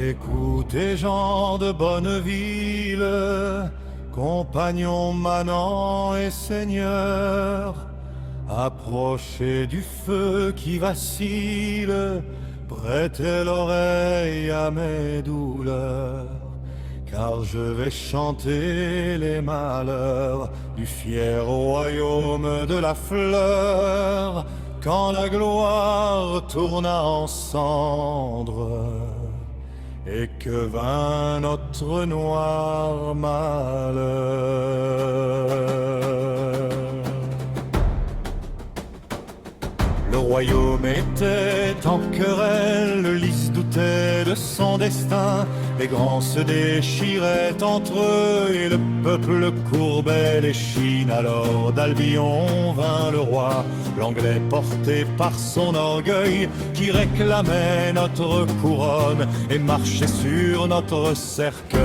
Écoutez gens de Bonneville, compagnons manants et seigneurs, approchez du feu qui vacille, prêtez l'oreille à mes douleurs, car je vais chanter les malheurs du fier royaume de la fleur, quand la gloire tourna en cendres et que vint notre noir malheur. Le royaume était en querelle, Lys doutait de son destin. Les grands se déchiraient entre eux et le peuple courbait l'échine. Alors d'Albion vint le roi, l'anglais porté par son orgueil, qui réclamait notre couronne et marchait sur notre cercueil.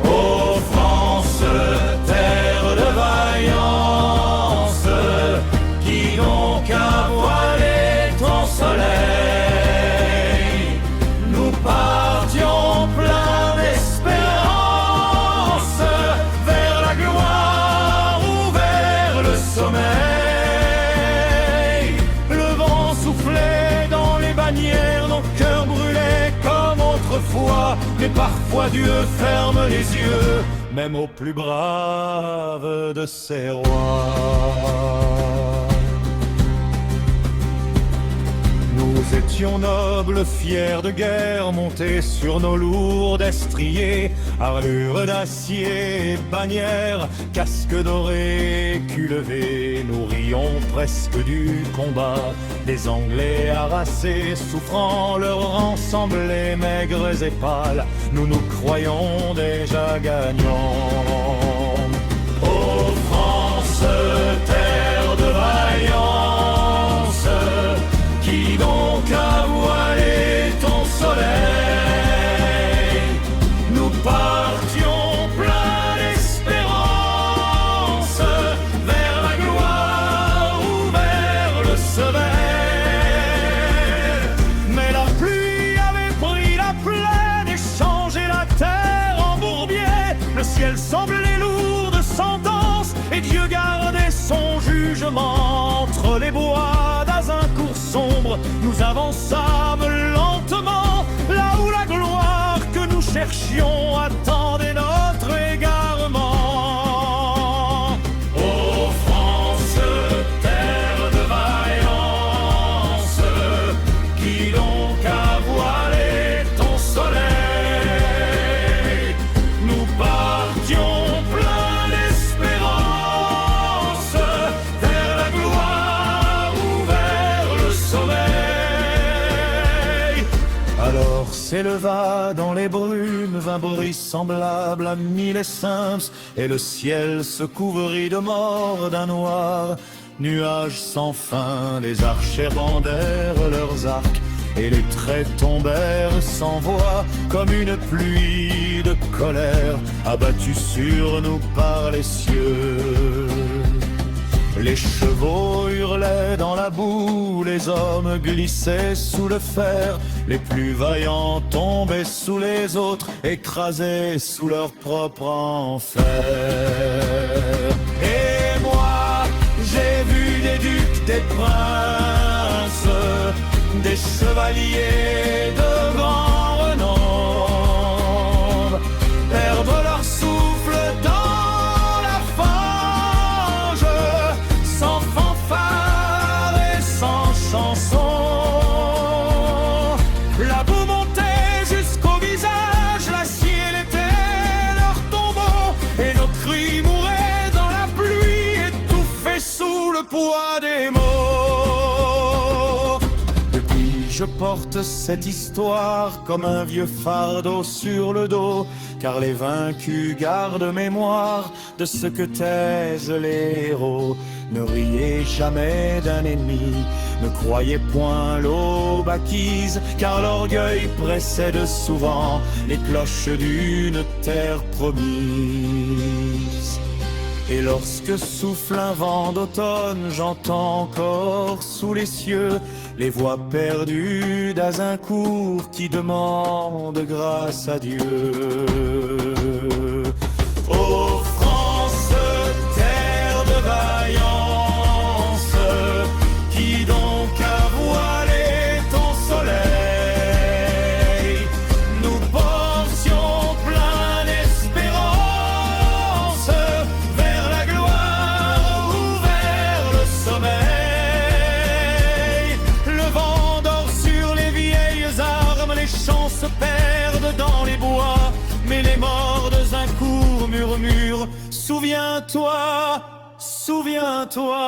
Ô France, terre de vaillance, qui donc a voilé ton soleil, nous partions plein d'espérance vers la gloire ou vers le sommeil. Le vent soufflait dans les bannières, nos cœurs brûlaient comme autrefois, mais parfois Dieu ferme les yeux, même au plus brave de ses rois. Nous étions nobles, fiers de guerre, montés sur nos lourds destriers, armure d'acier, bannière, casque doré, cul levé. Nous rions presque du combat des Anglais harassés, souffrant, leur rang semblait maigres et pâles. Nous nous croyons déjà gagnants. Ô France, terre de vaillance, qui donc a voilé ton soleil, nous partions plein d'espérance vers la gloire ou vers le sommeil. Mais la pluie avait pris la plaine et changé la terre en bourbier. Le ciel semblait lourd de sentence et Dieu gardait son jugement. Entre les bois d'Azincourt sombre, nous avançâmes lentement, là où la gloire que nous cherchions attendait notre égarement. Ô France, terre de vaillance, qui donc a voilé ton soleil, nous partions plein d'espérance vers la gloire ou vers le sommeil. Alors s'éleva dans les brumes un bruit semblable à mille essaims, et le ciel se couvrit de mort d'un noir nuage sans fin. Les archers bandèrent leurs arcs et les traits tombèrent sans voix, comme une pluie de colère abattue sur nous par les cieux. Les chevaux hurlaient dans la boue, les hommes glissaient sous le fer, les plus vaillants tombaient sous les autres, écrasés sous leur propre enfer. Et moi, j'ai vu des ducs, des princes, des chevaliers de grand renom perdre leur souffle dans la fange, sans fanfare et sans chanson. La boue montait jusqu'au visage, l'acier était leur tombeau, et nos cris mouraient dans la pluie, étouffés sous le poids des mots. Je porte cette histoire comme un vieux fardeau sur le dos, car les vaincus gardent mémoire de ce que taisent les héros. Ne riez jamais d'un ennemi, ne croyez point l'aube acquise, car l'orgueil précède souvent les cloches d'une terre promise. Et lorsque souffle un vent d'automne, j'entends encore sous les cieux les voix perdues d'Azincourt qui demandent grâce à Dieu. Ô France, terre de vaillance, qui donc a voilé ton soleil, nous portions plein d'espérance vers la gloire ou vers le sommeil. Le vent dort sur les vieilles armes, les champs se perdent dans les bois, mais les morts de Zincourt murmurent: souviens-toi, souviens-toi.